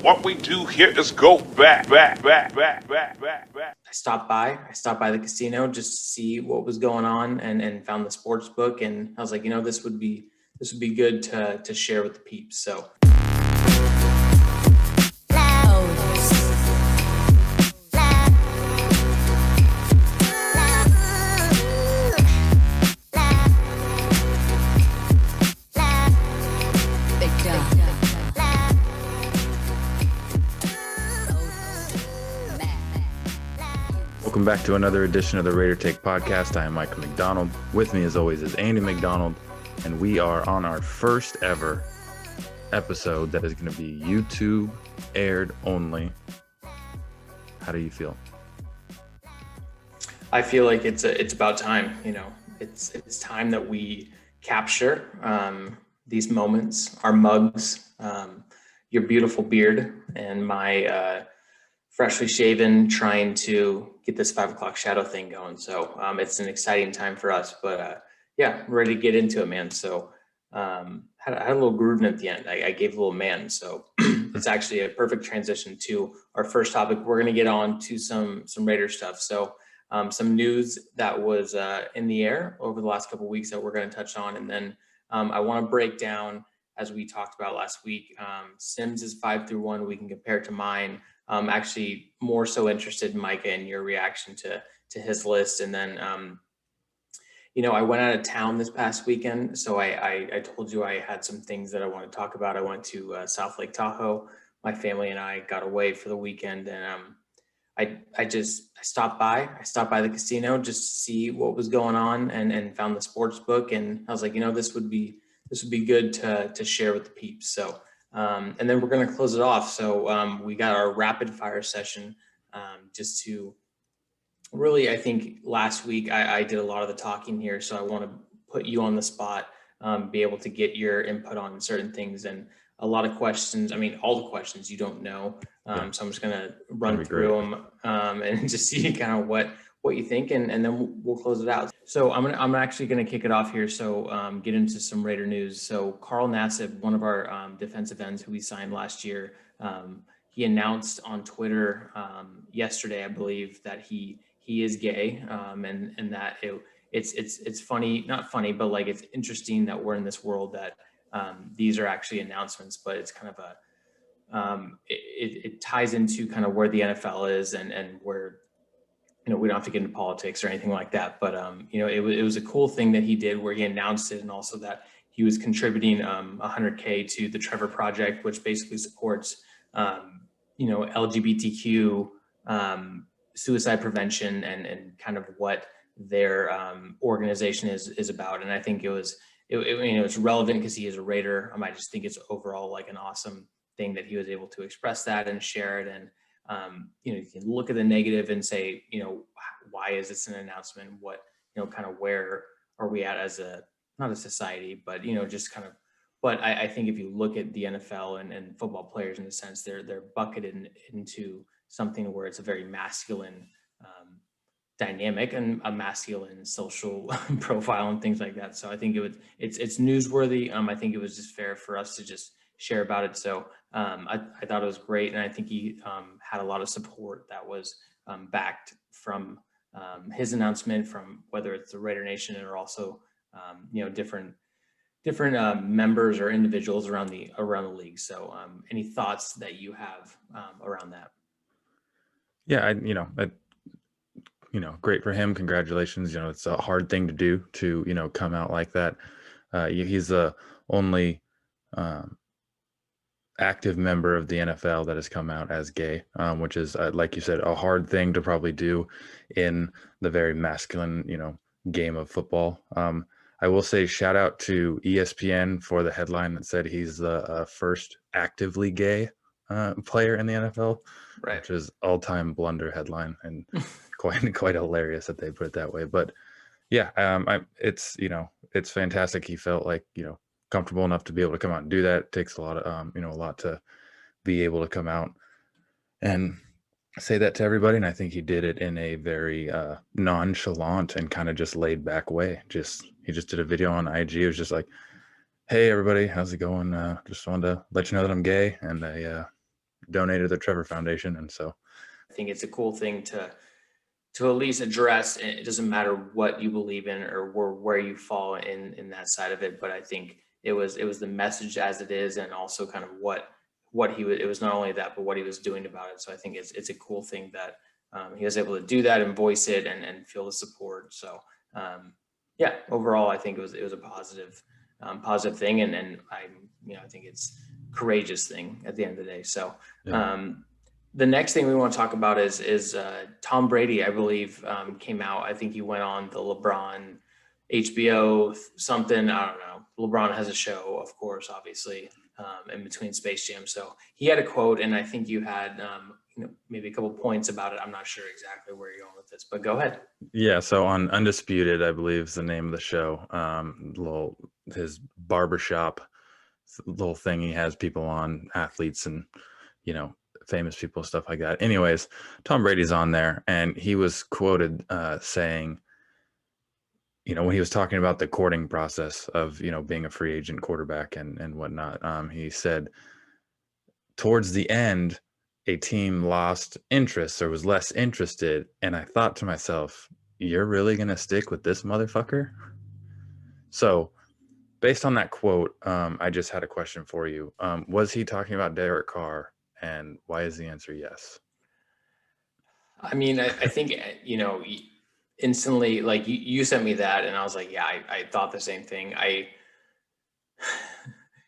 What we do here is go back. I stopped by the casino just to see what was going on and found the sports book, and I was like, this would be good to share with the peeps. So welcome back to another edition of the Raider Take podcast. I am Michael McDonald. With me as always is Andy McDonald, and we are on our first ever episode that is going to be YouTube aired only. How do you feel? I feel like it's about time. It's time that we capture these moments, our mugs, your beautiful beard, and my freshly shaven, trying to get this 5 o'clock shadow thing going. So it's an exciting time for us, but yeah, we're ready to get into it, man. So had a little Gruden at the end. I gave a little man. So it's actually a perfect transition to our first topic. We're going to get on to some Raider stuff. So some news that was in the air over the last couple of weeks that we're going to touch on. And then I want to break down, as we talked about last week, Sims' 5 through 1. We can compare it to mine. Actually more so interested in Micah and your reaction to his list. And then, I went out of town this past weekend. So I told you I had some things that I want to talk about. I went to South Lake Tahoe. My family and I got away for the weekend, and I stopped by the casino just to see what was going on and found the sports book. And I was like, this would be good to share with the peeps. So, and then we're going to close it off. So we got our rapid fire session just to really, I think last week I did a lot of the talking here. So I want to put you on the spot, be able to get your input on certain things, and a lot of questions. I mean, all the questions you don't know. So I'm just going to run through them and just see kind of what you think, and then we'll close it out. So I'm actually going to kick it off here. So get into some Raider news. So Carl Nassib, one of our defensive ends who we signed last year, he announced on Twitter yesterday, I believe, that he is gay, and that it's funny, not funny, but like it's interesting that we're in this world that these are actually announcements, but it's kind of it ties into kind of where the NFL is and where, we don't have to get into politics or anything like that, but it was a cool thing that he did where he announced it, and also that he was contributing $100K to the Trevor Project, which basically supports LGBTQ suicide prevention and kind of what their organization is about. And I think it's relevant because he is a Raider. I just think it's overall like an awesome thing that he was able to express that and share it. And you can look at the negative and say, why is this an announcement? What, kind of where are we at as not a society, but, just kind of, but I think if you look at the NFL and football players in a sense, they're bucketed into something where it's a very masculine dynamic and a masculine social profile and things like that. So I think it's newsworthy. I think it was just fair for us to just share about it. So I thought it was great. And I think he had a lot of support that was backed from his announcement, from whether it's the Raider Nation or also, different members or individuals around the league. So any thoughts that you have around that? Yeah, great for him. Congratulations. It's a hard thing to do to, come out like that. He's the only active member of the NFL that has come out as gay, which is, like you said, a hard thing to probably do in the very masculine, game of football. I will say shout out to ESPN for the headline that said he's the first actively gay player in the NFL, right? Which is all-time blunder headline, and quite hilarious that they put it that way. But yeah, it's fantastic. He felt like comfortable enough to be able to come out and do that. It takes a lot of a lot to be able to come out and say that to everybody, and I think he did it in a very nonchalant and kind of just laid back way. He just did a video on IG. It was just like, hey everybody, how's it going? Just wanted to let you know that I'm gay, and I donated to the Trevor Foundation. And so I think it's a cool thing to at least address. And it doesn't matter what you believe in or where you fall in that side of it. But I think it was the message as it is, and also kind of what he was. It was not only that, but what he was doing about it. So I think it's a cool thing that he was able to do that and voice it and feel the support. So yeah, overall, I think it was a positive thing, and I think it's a courageous thing at the end of the day. So. yeah. The next thing we want to talk about is Tom Brady, I believe, came out. I think he went on the LeBron HBO something. I don't know. LeBron has a show, of course, obviously, in between Space Jam. So he had a quote, and I think you had maybe a couple points about it. I'm not sure exactly where you're going with this, but go ahead. Yeah, so on Undisputed, I believe is the name of the show. His barbershop little thing. He has people on, athletes and famous people, stuff like that. Anyways, Tom Brady's on there, and he was quoted saying, when he was talking about the courting process of being a free agent quarterback and whatnot, he said towards the end, a team lost interest or was less interested, and I thought to myself, you're really gonna stick with this motherfucker? So based on that quote, I just had a question for you. Was he talking about Derek Carr? And why is the answer yes? I mean, I think, instantly, like you sent me that, and I was like, yeah, I thought the same thing.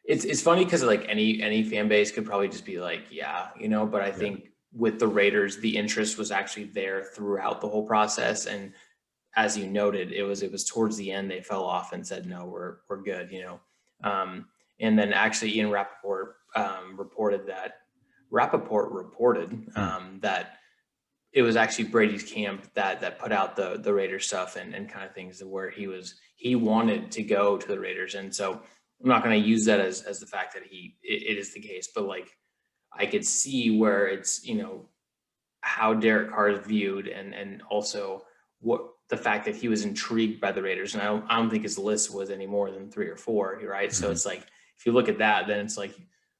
It's funny because like any fan base could probably just be like, yeah, but I think with the Raiders, the interest was actually there throughout the whole process. And as you noted, it was towards the end they fell off and said, no, we're good, and then actually Ian Rappaport reported that that it was actually Brady's camp that put out the Raiders stuff and kind of things where he wanted to go to the Raiders. And so I'm not going to use that as the fact that it is the case, but like I could see where it's, how Derek Carr is viewed and also what the fact that he was intrigued by the Raiders. And I don't think his list was any more than 3 or 4, right? Mm-hmm. So it's like, if you look at that, then it's like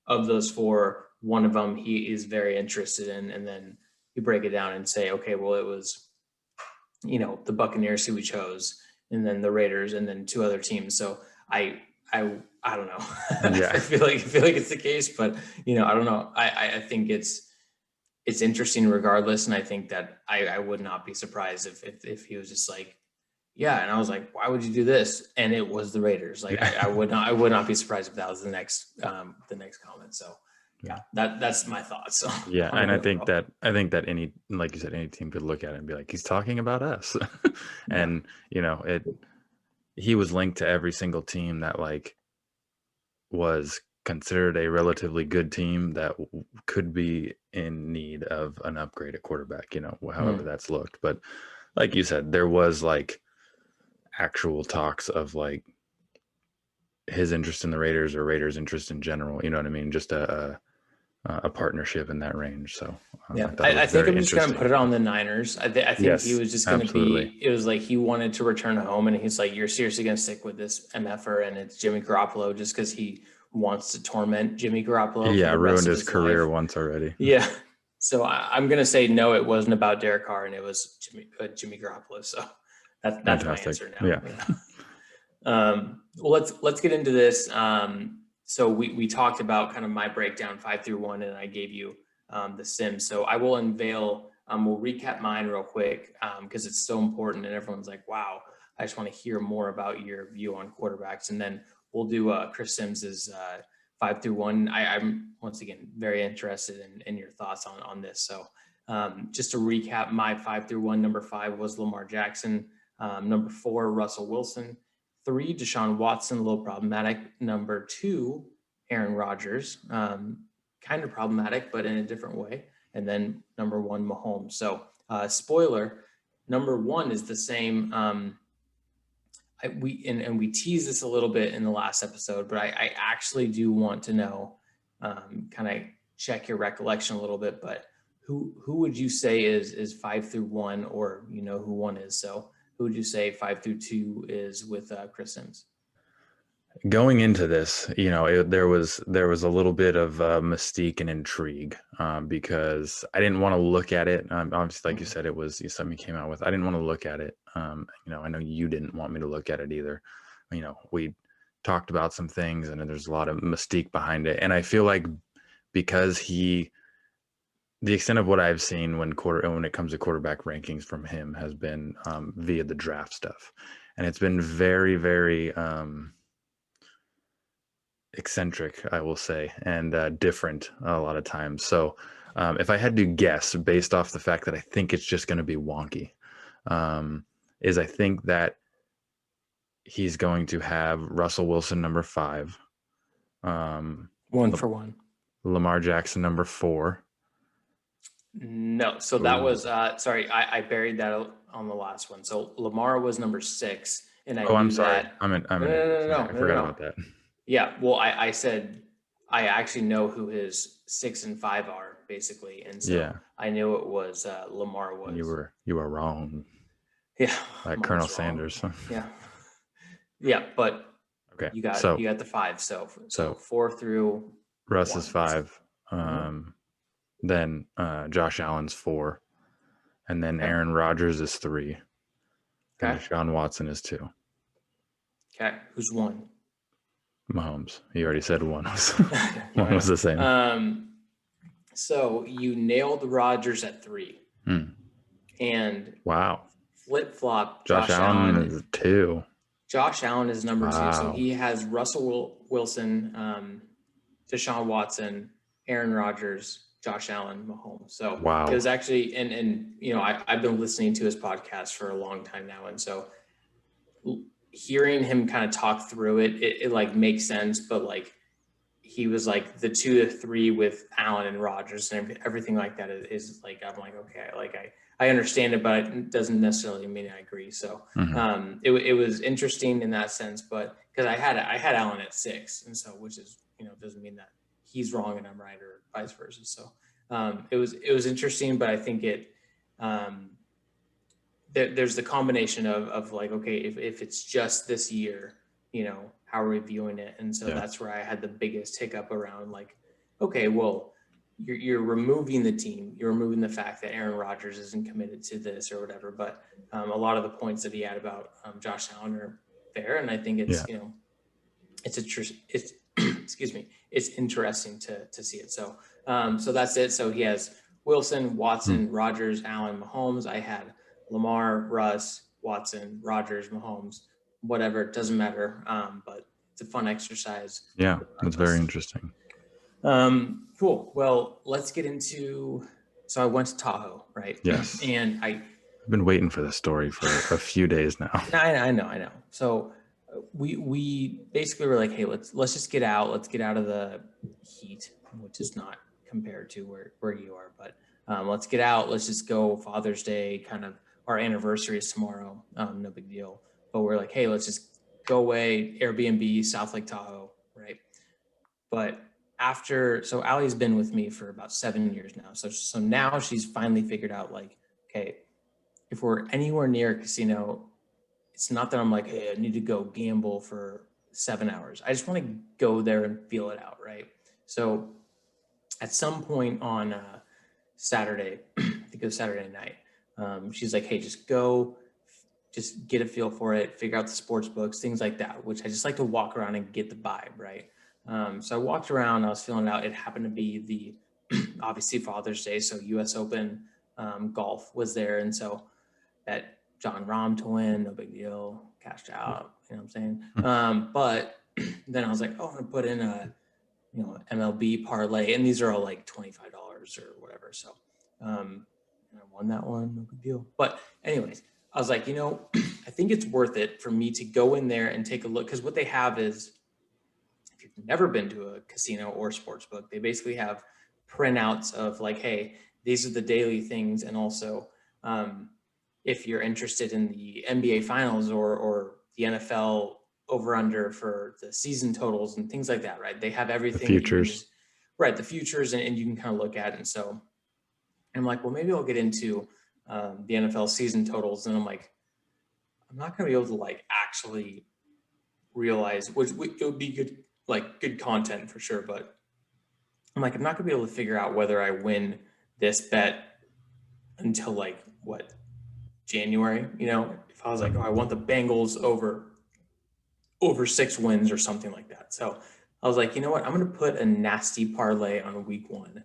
of those 4, one of them he is very interested in. And then you break it down and say, okay, well, it was, the Buccaneers who we chose, and then the Raiders, and then 2 other teams. So I don't know. Yeah. I feel like it's the case, but I don't know. I think it's interesting regardless. And I think that I would not be surprised if he was just like, yeah. And I was like, why would you do this? And it was the Raiders. Like, I would not be surprised if that was the next comment. So yeah, that's my thoughts. So, yeah. And I think that any, like you said, any team could look at it and be like, he's talking about us. And, he was linked to every single team that like was considered a relatively good team that could be in need of an upgrade at quarterback, however that's looked. But like you said, there was like actual talks of like his interest in the Raiders or Raiders interest in general, you know what I mean? Just a partnership in that range. So yeah, I think I'm just going to put it on the Niners. I think yes, he was just going to be, it was like he wanted to return home, and he's like, you're seriously going to stick with this MFer, and it's Jimmy Garoppolo just because he wants to torment Jimmy Garoppolo. Yeah, ruined his career once already. Yeah. So I'm going to say no, it wasn't about Derek Carr, and it was Jimmy Garoppolo. So that's my answer now. Yeah. Well, let's get into this. So we talked about kind of my breakdown 5 through 1, and I gave you the Sims. So I will we'll recap mine real quick because it's so important, and everyone's like, wow, I just want to hear more about your view on quarterbacks. And then we'll do Chris Sims's 5 through 1. I'm once again very interested in your thoughts on this. So just to recap, my 5 through 1, number 5 was Lamar Jackson. Number 4, Russell Wilson. 3, Deshaun Watson, a little problematic. Number 2, Aaron Rodgers, kind of problematic, but in a different way. And then number 1, Mahomes. So spoiler, number 1 is the same. We teased this a little bit in the last episode, but I actually do want to know, kind of check your recollection a little bit, but who would you say is 5 through 1, or who 1 is? So who would you say 5 through 2 is with Chris Sims? Going into this, there was a little bit of mystique and intrigue because I didn't want to look at it. Obviously, like you said, it was something you came out with. I didn't want to look at it. I know you didn't want me to look at it either. We talked about some things, and there's a lot of mystique behind it. And I feel like because the extent of what I've seen when it comes to quarterback rankings from him has been via the draft stuff, and it's been very, very eccentric, I will say, and different a lot of times. So if I had to guess based off the fact that I think it's just going to be wonky, is I think that he's going to have Russell Wilson number 5, One for one. Lamar Jackson number 4. No, so that was sorry, I buried that on the last one. So Lamar was number 6, and I'm sorry. that. No, I forgot about that. Yeah, well, I said I actually know who his 6 and 5 are basically, and so I knew it was Lamar was. You were wrong. Yeah, like Colonel Sanders. Yeah, but okay, you got the 5. So 4 through Russ 1. is 5. Then Josh Allen's 4, and then Aaron Rodgers is 3. And Deshaun Watson is 2. Okay, who's 1? Mahomes. You already said 1 was one was the same. So you nailed Rodgers at 3. And wow. Flip-flop Josh Allen is 2. Josh Allen is number 2. So he has Russell Wilson, Deshaun Watson, Aaron Rodgers, Josh Allen, Mahomes. So it was actually, and I've been listening to his podcast for a long time now. And so hearing him kind of talk through it like makes sense. But like, he was like the 2 to 3 with Allen and Rodgers and everything like that is like, I'm like, okay, like I understand it, but it doesn't necessarily mean I agree. So it was interesting in that sense, but because I had Allen at 6, and so which is doesn't mean that he's wrong and I'm right or vice versa. So it was interesting, but I think there's the combination of like, okay, if it's just this year, how are we viewing it? And so that's where I had the biggest hiccup around like, okay, well, you're removing the team, you're removing the fact that Aaron Rodgers isn't committed to this or whatever. But a lot of the points that he had about Josh Allen are fair. And I think it's, it's excuse me, it's interesting to see it. So, so that's it. So he has Wilson, Watson, Rodgers, Allen, Mahomes. I had Lamar, Russ, Watson, Rodgers, Mahomes, whatever. It doesn't matter. But it's a fun exercise. Yeah, that's very interesting. Cool. Well, let's get into. So I went to Tahoe, right? Yes. And I've been waiting for this story for a few days now. I know. So we basically were like, hey, let's just get out. Let's get out of the heat, which is not compared to where you are, but let's get out. Let's just go. Father's Day, kind of our anniversary is tomorrow. No big deal. But we're like, hey, let's just go away. Airbnb, South Lake Tahoe, right? But so Allie's been with me for about 7 years now. So now she's finally figured out like, okay, if we're anywhere near a casino, it's not that I'm like, hey, I need to go gamble for 7 hours. I just want to go there and feel it out, right? So at some point on Saturday, I think it was Saturday night, she's like, hey, just go, just get a feel for it, figure out the sports books, things like that, which I just like to walk around and get the vibe, right? So I walked around, I was feeling it out. It happened to be the, obviously Father's Day. So US Open golf was there. And so that John Rahm to win, no big deal, cashed out, you know what I'm saying? But then I was like, oh, I'm gonna put in a, MLB parlay. And these are all like $25 or whatever. So and I won that one, no big deal. But anyways, I was like, I think it's worth it for me to go in there and take a look. Because what they have is, if you've never been to a casino or sports book, they basically have printouts of like, hey, these are the daily things. And also, if you're interested in the NBA finals or the NFL over under for the season totals and things like that, right? They have everything. The futures. The futures, and you can kind of look at it. And so I'm like, well, maybe I'll get into the NFL season totals. And I'm like, I'm not going to be able to like actually realize, it would be good, like good content for sure. But I'm like, I'm not gonna be able to figure out whether I win this bet until like what, January, you know, if I was like, oh, I want the Bengals over 6 wins or something like that. So I was like, you know what? I'm going to put a nasty parlay on week 1.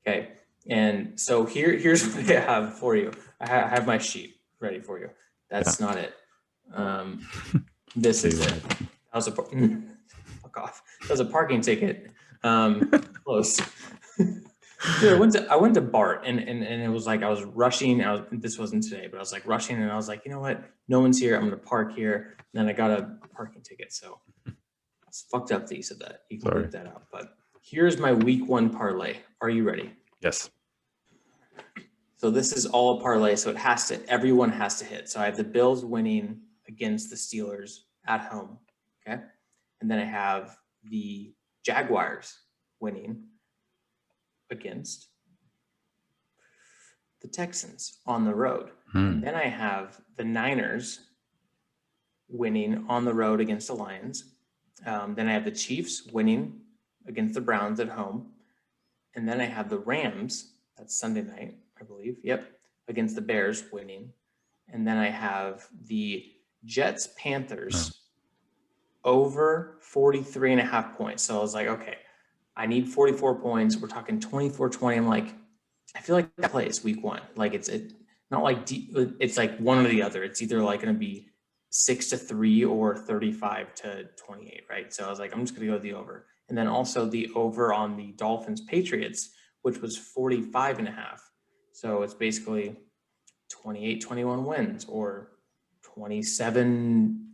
Okay. And so here's what I have for you. I have my sheet ready for you. That's not it. This is it. That was a fuck off. That was a parking ticket. Close. Dude, I went to BART and it was like I was rushing. This wasn't today, but I was like rushing and I was like, you know what? No one's here. I'm gonna park here. And then I got a parking ticket. So it's fucked up that you said that. You can look that out. But here's my week 1 parlay. Are you ready? Yes. So this is all a parlay. So everyone has to hit. So I have the Bills winning against the Steelers at home. Okay. And then I have the Jaguars winning against the Texans on the road. And then I have the Niners winning on the road against the Lions. Then I have the Chiefs winning against the Browns at home. And then I have the Rams, that's Sunday night, I believe. Yep. Against the Bears winning. And then I have the Jets Panthers over 43.5 points. So I was like, okay, I need 44 points. We're talking 24-20. I'm like, I feel like that plays week 1. Like it's not like it's like one or the other. It's either like going to be 6-3 or 35-28, right? So I was like, I'm just going to go the over. And then also the over on the Dolphins Patriots, which was 45.5. So it's basically 28-21 wins or 27,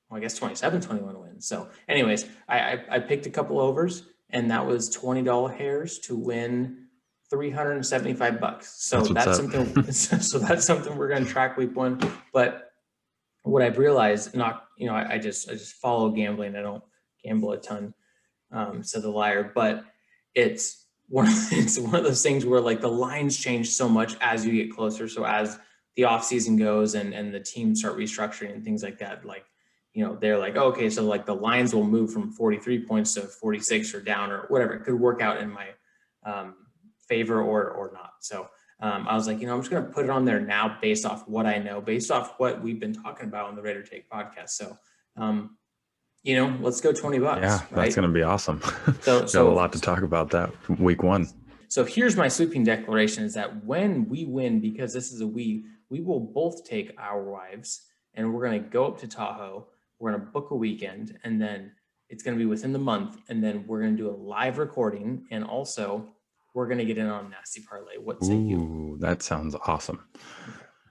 I guess 27-21 wins. So anyways, I picked a couple overs and that was $20 hairs to win $375. So that's something. So that's something we're going to track week 1. But what I've realized, I just follow gambling. I don't gamble a ton. Said the liar, but it's one of those things where like the lines change so much as you get closer. So as the off season goes and the teams start restructuring and things like that, like, they're like, oh, okay, so like the lines will move from 43 points to 46 or down or whatever. It could work out in my favor or not. So I was like, I'm just going to put it on there now based off what I know, based off what we've been talking about on the Raider Take podcast. So, let's go $20. Yeah, right? That's going to be awesome. So got a lot to talk about that week 1. So here's my sweeping declaration is that when we win, because this is we will both take our wives and we're going to go up to Tahoe. We're going to book a weekend and then it's going to be within the month. And then we're going to do a live recording. And also we're going to get in on Nasty Parlay. What say you? Ooh, that sounds awesome.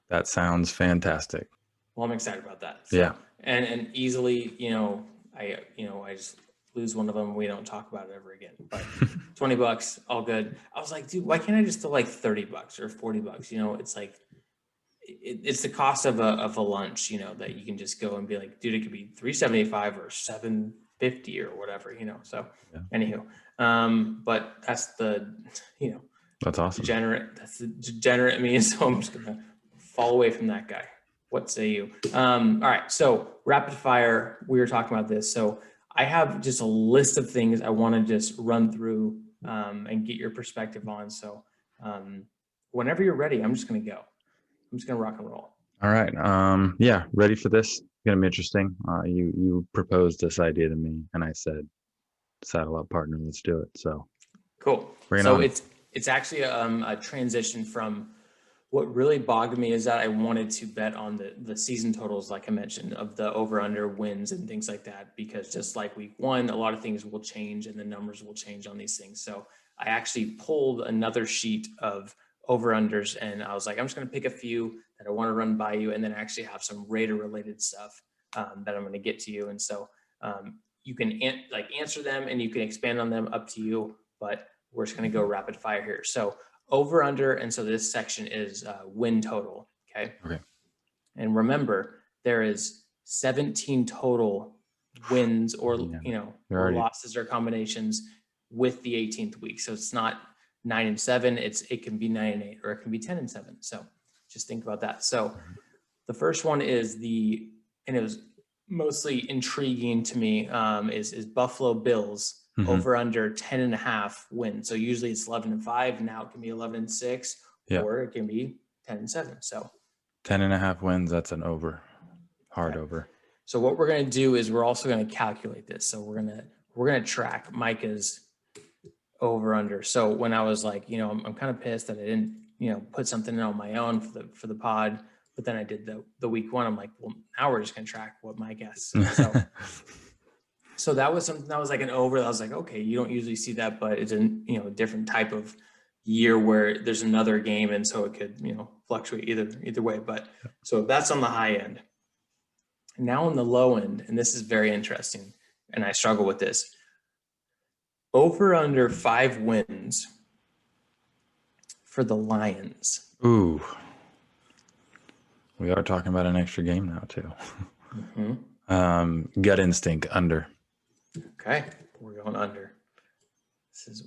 That sounds fantastic. Well, I'm excited about that. So, yeah. And easily, I just lose one of them. We don't talk about it ever again, but $20, all good. I was like, dude, why can't I just do like $30 or $40? It's like, it's the cost of a lunch, that you can just go and be like, dude, it could be $375 or $750 or whatever, So anywho, but that's that's awesome. That's the degenerate me. So I'm just going to fall away from that guy. What say you? All right. So rapid fire, we were talking about this. So I have just a list of things I want to just run through and get your perspective on. So whenever you're ready, I'm just going to go. I'm just going to rock and roll. All right. Yeah. Ready for this? It's going to be interesting. You proposed this idea to me and I said, saddle up, partner, let's do it. So cool. So it's actually a transition from what really bogged me is that I wanted to bet on the season totals, like I mentioned, of the over-under wins and things like that, because just like week 1, a lot of things will change and the numbers will change on these things. So I actually pulled another sheet of over-unders and I was like, I'm just going to pick a few that I want to run by you and then actually have some Raider-related stuff that I'm going to get to you. And so you can answer them and you can expand on them, up to you, but we're just going to go rapid fire here. So over under, and so this section is win total. Okay. And remember, there is 17 total wins or or losses or combinations with the 18th week. So it's not 9-7. It can be 9-8 or it can be 10-7. So just think about that. So the first one is it was mostly intriguing to me is Buffalo Bills Mhm. over under 10.5 wins. So usually it's 11-5. Now it can be 11-6, Yeah. or it can be 10-7. So 10.5 wins. That's an over, hard Okay. over. So what we're going to do is we're also going to calculate this. So we're going to track Micah's over under. So when I was like, I'm kind of pissed that I didn't, put something in on my own for the pod, but then I did the week one. I'm like, well, now we're just going to track what my guess. So that was something that was like an over. I was like, okay, you don't usually see that, but it's a different type of year where there's another game, and so it could fluctuate either way. But so that's on the high end. Now on the low end, and this is very interesting, and I struggle with this. Over under 5 wins for the Lions. Ooh. We are talking about an extra game now too. Gut instinct under. Okay, we're going under.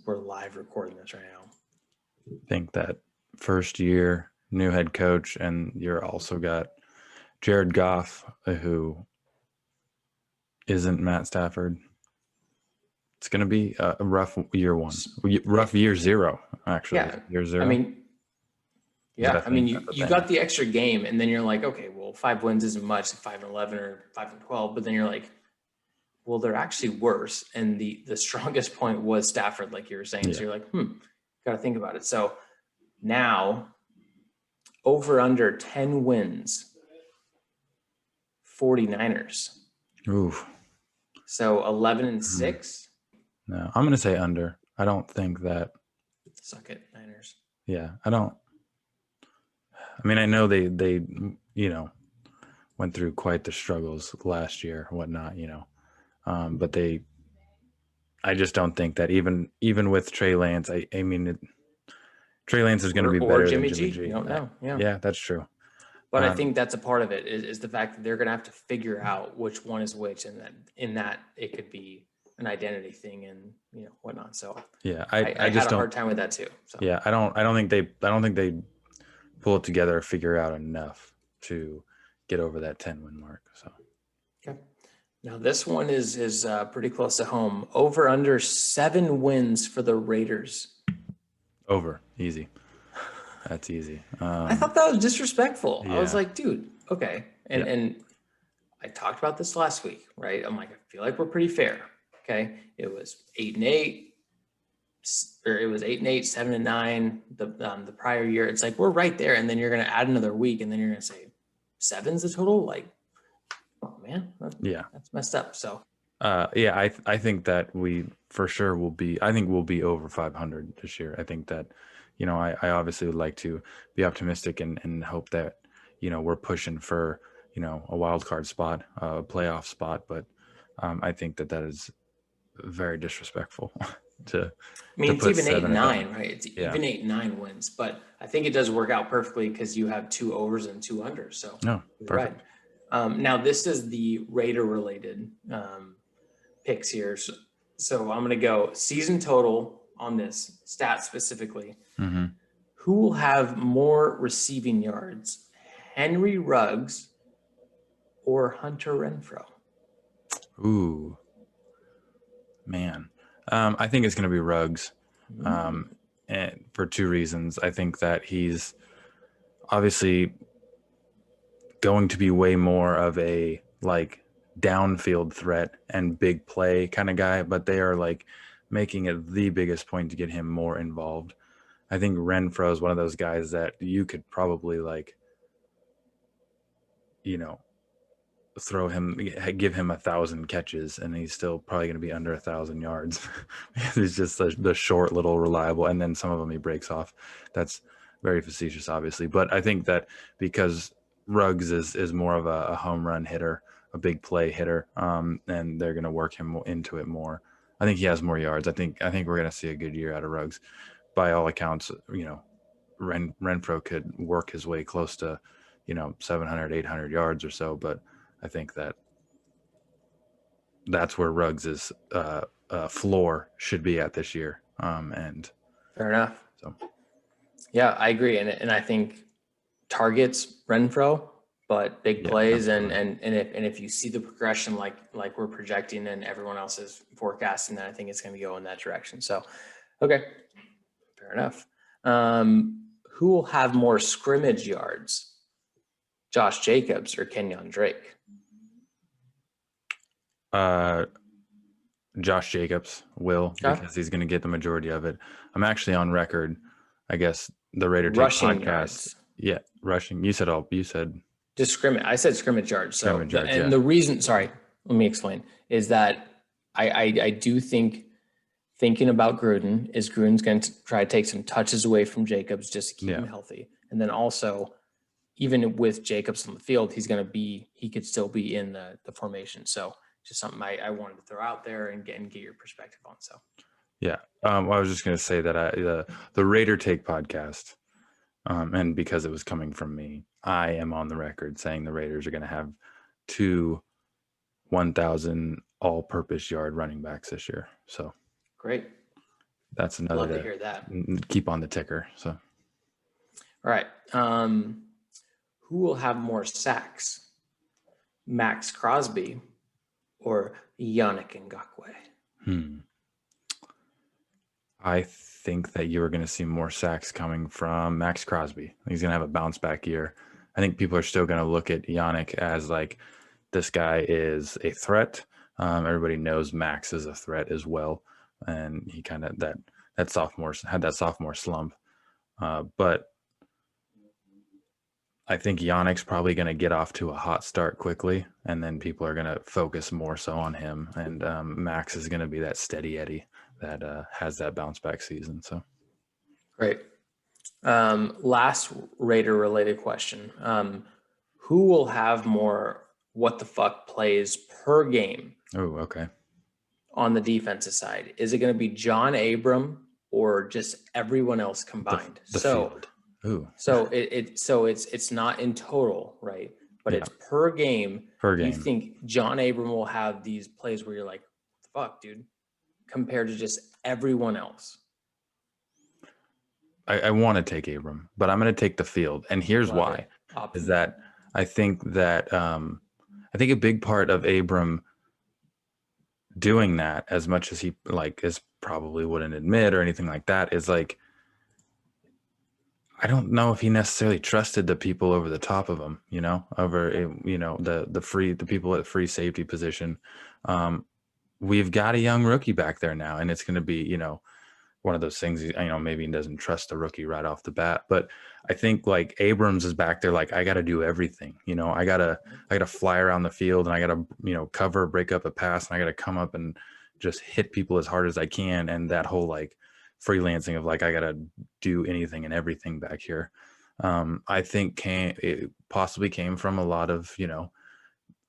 We're live recording this right now. I think that first year, new head coach, and you're also got Jared Goff, who isn't Matt Stafford. It's going to be a rough year one, rough year zero, actually. Yeah, year zero. I mean, you got the extra game, and then you're like, okay, well, 5 wins isn't much, 5-11 or 5-12, but then you're like, well, they're actually worse. And the strongest point was Stafford, like you were saying. Yeah. So you're like, got to think about it. So now, over under 10 wins, 49ers. Ooh. So 11-6. No, I'm going to say under. I don't think that. Suck it, Niners. Yeah, I don't. I mean, I know they went through quite the struggles last year, whatnot, but I just don't think that even with Trey Lance, I mean, Trey Lance is going to be better Jimmy than Jimmy G. G. You don't know. Yeah, that's true. But I think that's a part of it is the fact that they're going to have to figure out which one is which, and that in that it could be an identity thing and whatnot. So yeah, I just had a hard time with that too. So. Yeah, I don't think they pull it together or figure out enough to get over that 10-win mark. So okay. Now this one is pretty close to home. Over under 7 wins for the Raiders. Over, easy. That's easy. I thought that was disrespectful. Yeah. I was like, dude, okay. And I talked about this last week, right? I'm like, I feel like we're pretty fair. Okay. It was 8-8, or it was 8-8, 7-9 the prior year. It's like, we're right there. And then you're going to add another week, and then you're going to say 7's the total. Like, oh man, that's messed up. So, I think that we for sure will be, I think we'll be over 500 this year. I think that, I obviously would like to be optimistic and hope that, we're pushing for, a wild card spot, a playoff spot. But I think that is very disrespectful to. I mean, it's even 8-9, right? It's even 8-9 wins, but I think it does work out perfectly because you have 2 overs and 2 unders. So, perfect. Right. Now this is the Raider related picks here. So I'm going to go season total on this stat specifically. Mm-hmm. Who will have more receiving yards, Henry Ruggs or Hunter Renfrow? Ooh, man. I think it's going to be Ruggs, and for 2 reasons. I think that he's obviously going to be way more of a downfield threat and big play kind of guy, but they are making it the biggest point to get him more involved. I think Renfrow is one of those guys that you could probably give him 1,000 catches and he's still probably going to be under 1,000 yards. He's just the short little reliable, and then some of them he breaks off. That's very facetious, obviously, but I think that because Ruggs is more of a home run hitter, a big play hitter, and they're going to work him into it more. I think he has more yards. I think we're going to see a good year out of Ruggs. By all accounts, Renfrow could work his way close to 700, 800 yards or so, but I think that's where Ruggs' floor should be at this year. And fair enough. So, yeah, I agree, and I think targets Renfrow but big Yeah, plays. absolutely. And if you see the progression like we're projecting and everyone else is forecasting, then I think it's going to go in that direction. So, okay, fair enough. Who will have more scrimmage yards, Josh Jacobs or Kenyon Drake? Josh Jacobs will, Okay. because he's going to get the majority of it. I'm actually on record, I guess, the Raider Take Rushing podcast. yards. Yeah, rushing. You said Just scrimmage. I said scrimmage yards. So scrimmage yards. and Yeah. the reason, sorry, let me explain, is that I do think thinking about Gruden is Gruden's going to try to take some touches away from Jacobs just to keep him healthy. And then also, even with Jacobs on the field, he could still be in the formation. So just something I wanted to throw out there and get your perspective on. So Yeah. I was just going to say that the Raider Take podcast, and because it was coming from me, I am on the record saying the Raiders are going to have 2 1,000 all-purpose yard running backs this year. So great. that's another Love to hear that. keep on the ticker. So, all right. Who will have more sacks, Max Crosby or Yannick Ngakoue? I think that you are going to see more sacks coming from Max Crosby. He's going to have a bounce back year. I think people are still going to look at Yannick as like, this guy is a threat. Everybody knows Max is a threat as well. And he kind of that sophomore had that sophomore slump. But I think Yannick's probably going to get off to a hot start quickly, and then people are going to focus more so on him. And Max is going to be that steady Eddie that has that bounce back season. So Great. Last Raider related question. Who will have more what the fuck plays per game oh, okay. on the defensive side? Is it going to be John Abram or just everyone else combined? The field. Ooh. So it's not in total, right? But Yeah. it's per game. Per Do you game. think John Abram will have these plays where you're like, fuck, dude, compared to just everyone else? I want to take Abram, but I'm going to take the field. And here's why. Is that I think a big part of Abram doing that, as much as he is probably wouldn't admit or anything like that, is like, I don't know if he necessarily trusted the people over the top of him, over the people at free safety position. We've got a young rookie back there now, and it's going to be, one of those things, maybe he doesn't trust the rookie right off the bat. But I think like Abrams is back there, like, I got to do everything. I gotta fly around the field, and I gotta, cover, break up a pass, and I gotta come up and just hit people as hard as I can. And that whole like freelancing of like, I gotta do anything and everything back here. I think it possibly came from a lot of,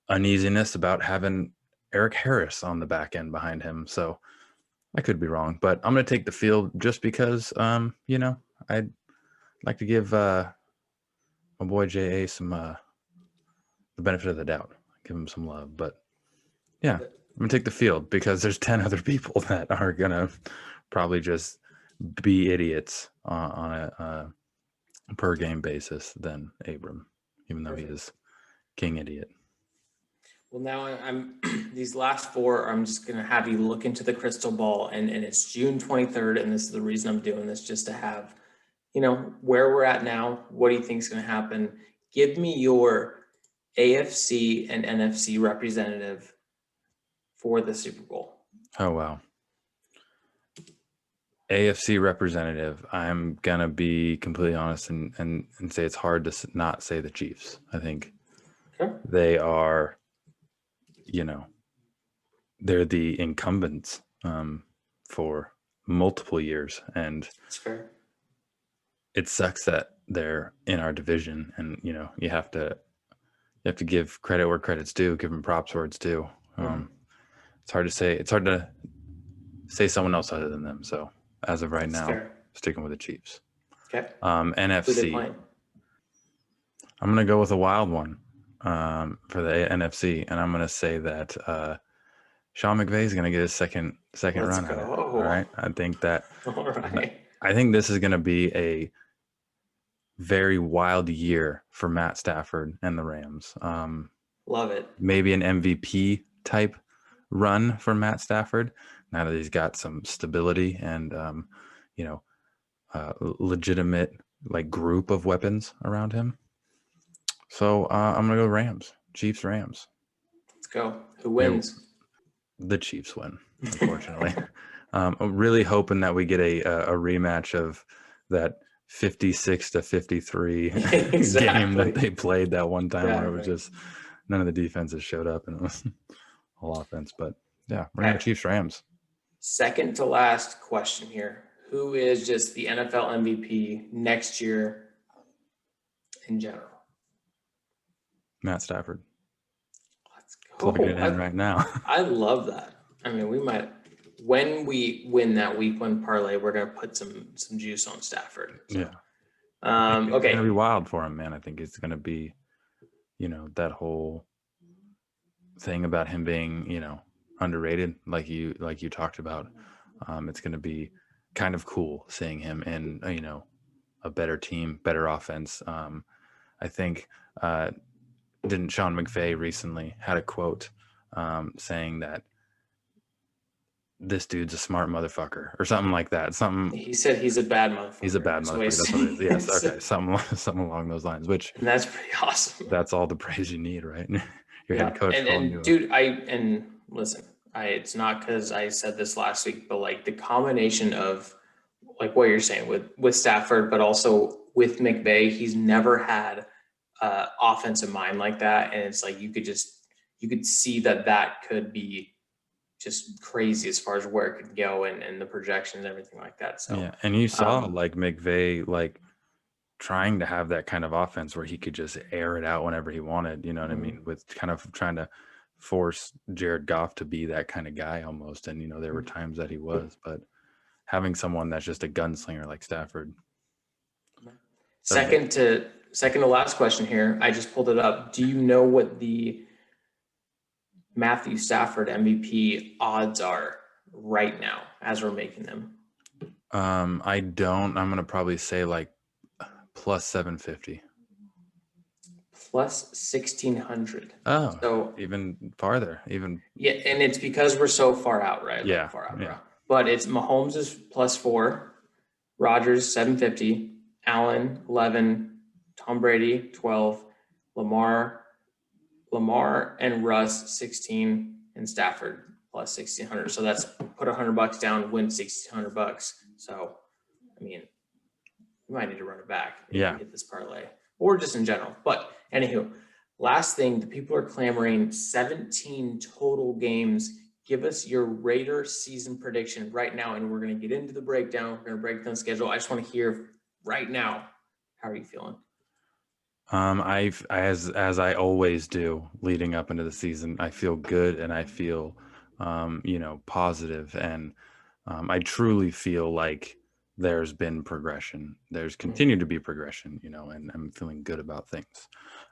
uneasiness about having Eric Harris on the back end behind him. So I could be wrong, but I'm going to take the field just because, I'd like to give my boy J.A. some the benefit of the doubt, give him some love. But yeah, I'm going to take the field because there's 10 other people that are going to probably just be idiots on a per game basis than Abram, even though he is king idiot. Well, now I'm these last 4, I'm just going to have you look into the crystal ball, and it's June 23rd. And this is the reason I'm doing this, just to have, where we're at now. What do you think is going to happen? Give me your AFC and NFC representative for the Super Bowl. Oh, wow. AFC representative, I'm going to be completely honest and say it's hard to not say the Chiefs. I think they are, they're the incumbents for multiple years. And that's fair. It sucks that they're in our division, and, you have to give credit where credit's due, give them props where it's due. It's hard to say. It's hard to say someone else other than them. So as of right now, sticking with the Chiefs. Okay. NFC. I'm going to go with a wild one for the NFC, and I'm going to say that Sean McVay is going to get his second run at it. All right. I think that. All right. I think this is going to be a very wild year for Matt Stafford and the Rams. Love it. Maybe an MVP type run for Matt Stafford now that he's got some stability and legitimate like group of weapons around him. So I'm gonna go Rams. Chiefs, Rams. Let's go. Who wins? The Chiefs win, unfortunately. I'm really hoping that we get a rematch of that 56-53 game that they played that one time where it was just none of the defenses showed up and it was all offense. But yeah, we're going to Chiefs, Rams. Second to last question here. Who is just the NFL MVP next year in general? Matt Stafford. Let's go. Plugging it in right now. I love that. I mean, we might, when we win that week one parlay, we're going to put some juice on Stafford. So. Yeah. Okay. It's going to be wild for him, man. I think it's going to be, that whole thing about him being, underrated, like you talked about. It's going to be kind of cool seeing him in, a better team, better offense. I think, didn't Sean McVay recently had a quote saying that this dude's a smart motherfucker or something like that. He said he's a bad motherfucker. He's a bad motherfucker. That's what it is. Yes. Okay. Something along those lines, and that's pretty awesome. That's all the praise you need, right? Your head coach. And dude, listen, it's not because I said this last week, but like the combination of like what you're saying with Stafford, but also with McVay, he's never had offensive mind like that. And it's like, you could see that could be just crazy as far as where it could go and the projections and everything like that. So yeah, and you saw like McVay like trying to have that kind of offense where he could just air it out whenever he wanted, you know what I mean, with kind of trying to force Jared Goff to be that kind of guy almost. And there were times that he was, but having someone that's just a gunslinger like Stafford. Second to last question here. I just pulled it up. Do you know what the Matthew Stafford MVP odds are right now as we're making them? I don't. I'm gonna probably say like plus 750. Plus 1,600. Oh, so even farther. Yeah, and it's because we're so far out, right? Yeah, like far out. Yeah. But it's Mahomes is plus 4, Rodgers 750, Allen 11, Tom Brady 12, Lamar and Russ 16, and Stafford plus 1,600. So that's put $100 down, win $1,600. So, I mean, we might need to run it back if we hit this parlay, or just in general. But anywho, last thing, the people are clamoring 17 total games. Give us your Raider season prediction right now, and we're going to get into the breakdown. We're going to break down the schedule. I just want to hear right now, how are you feeling? As I always do leading up into the season, I feel good and I feel, positive, and I truly feel like there's been progression. There's continued to be progression, and I'm feeling good about things.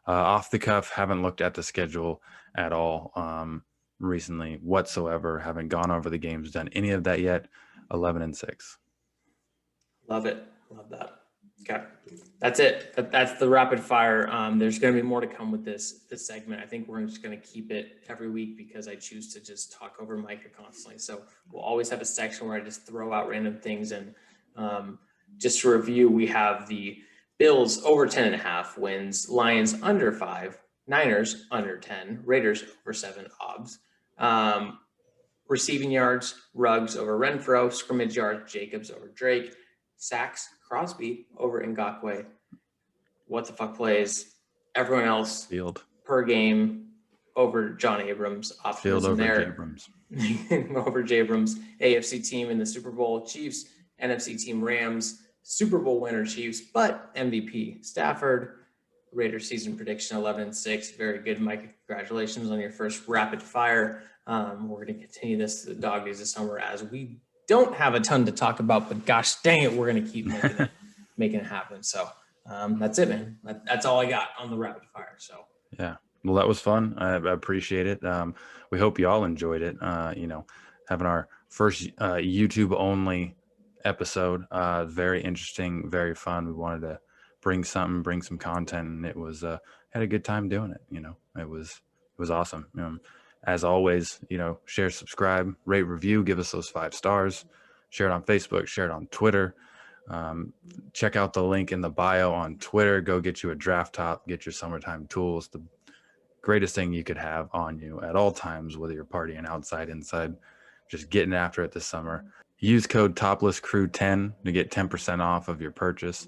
Off the cuff, haven't looked at the schedule at all recently whatsoever. Haven't gone over the games, done any of that yet. 11-6. Love it. Love that. Okay, that's it. That's the rapid fire. There's going to be more to come with this segment. I think we're just going to keep it every week because I choose to just talk over Micah constantly. So we'll always have a section where I just throw out random things. And just to review, we have the Bills over 10.5 wins, Lions under 5, Niners under 10, Raiders over 7 obs. Receiving yards, Ruggs over Renfro, scrimmage yards, Jacobs over Drake, sacks, Crosby over Ngakoue. What the fuck plays? Everyone else Field per game over John Abrams. Field over Abrams. Over Jabrams. AFC team in the Super Bowl, Chiefs. NFC team Rams. Super Bowl winner Chiefs, but MVP Stafford. Raiders season prediction 11-6. Very good, Mike. Congratulations on your first rapid fire. We're going to continue this to the dog days of summer as we don't have a ton to talk about, but gosh dang it, we're going to keep making it happen. So that's it, man. That's all I got on the rapid fire. So yeah, well, that was fun. I appreciate it. We hope you all enjoyed it. Having our first YouTube only episode, very interesting, very fun. We wanted to bring some content, and it was had a good time doing it. It was awesome. As always, share, subscribe, rate, review, give us those 5 stars, share it on Facebook, share it on Twitter. Check out the link in the bio on Twitter. Go get you a draft top, get your summertime tools. The greatest thing you could have on you at all times, whether you're partying outside, inside, just getting after it this summer. Use code ToplessCrew10 to get 10% off of your purchase.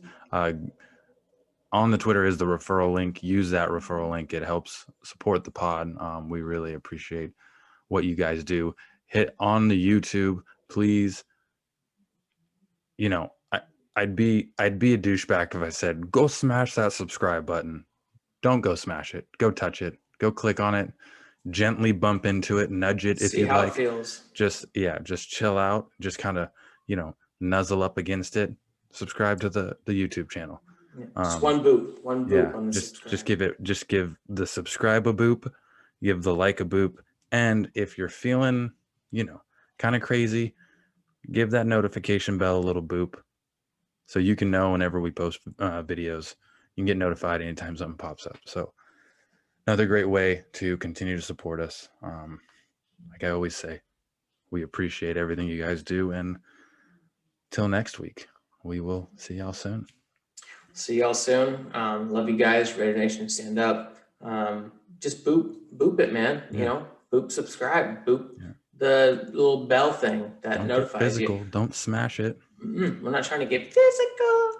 On the Twitter is the referral link. Use that referral link. It helps support the pod. We really appreciate what you guys do. Hit on the YouTube, please. I'd be a douchebag if I said, go smash that subscribe button. Don't go smash it. Go touch it. Go click on it. Gently bump into it, nudge it if you like. See how it feels. Just chill out. Just kind of, nuzzle up against it. Subscribe to the YouTube channel. Yeah, just one boop on the subscribe. Just give the subscribe a boop, give the like a boop, and if you're feeling, kind of crazy, give that notification bell a little boop, so you can know whenever we post videos. You can get notified anytime something pops up. So another great way to continue to support us. Like I always say, we appreciate everything you guys do, and till next week, we will see y'all soon. See y'all soon. Love you guys. Raider Nation, stand up. Just boop it, man. Boop subscribe. Boop the little bell thing that Don't notifies get physical. you. Don't smash it. We're not trying to get physical.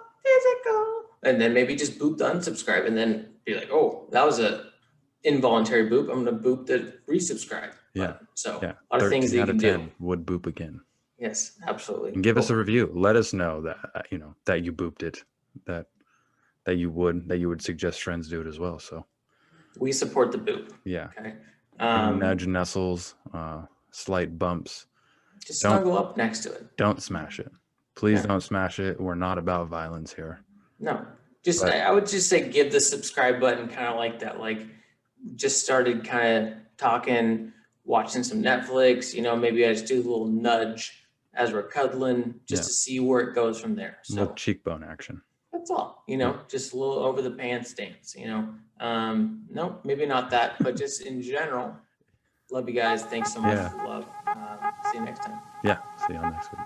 And then maybe just boop the unsubscribe, and then be like, oh, that was a involuntary boop. I'm gonna boop the resubscribe. Yeah. So yeah. a lot of things that you can do. Would boop again. Yes, absolutely. And give us a review. Let us know that that you booped it. That you would suggest friends do it as well. So we support the boop. Yeah. Okay. Nudge, nuzzles, slight bumps. Just snuggle up next to it. Don't smash it. Please don't smash it. We're not about violence here. No. I would just say give the subscribe button kind of like that. Like just started kind of talking, watching some Netflix, maybe I just do a little nudge as we're cuddling just to see where it goes from there. So little cheekbone action. That's all, just a little over the pants dance, no, maybe not that, but just in general, love you guys. Thanks so much for the love. See you next time. Yeah. See you all next week.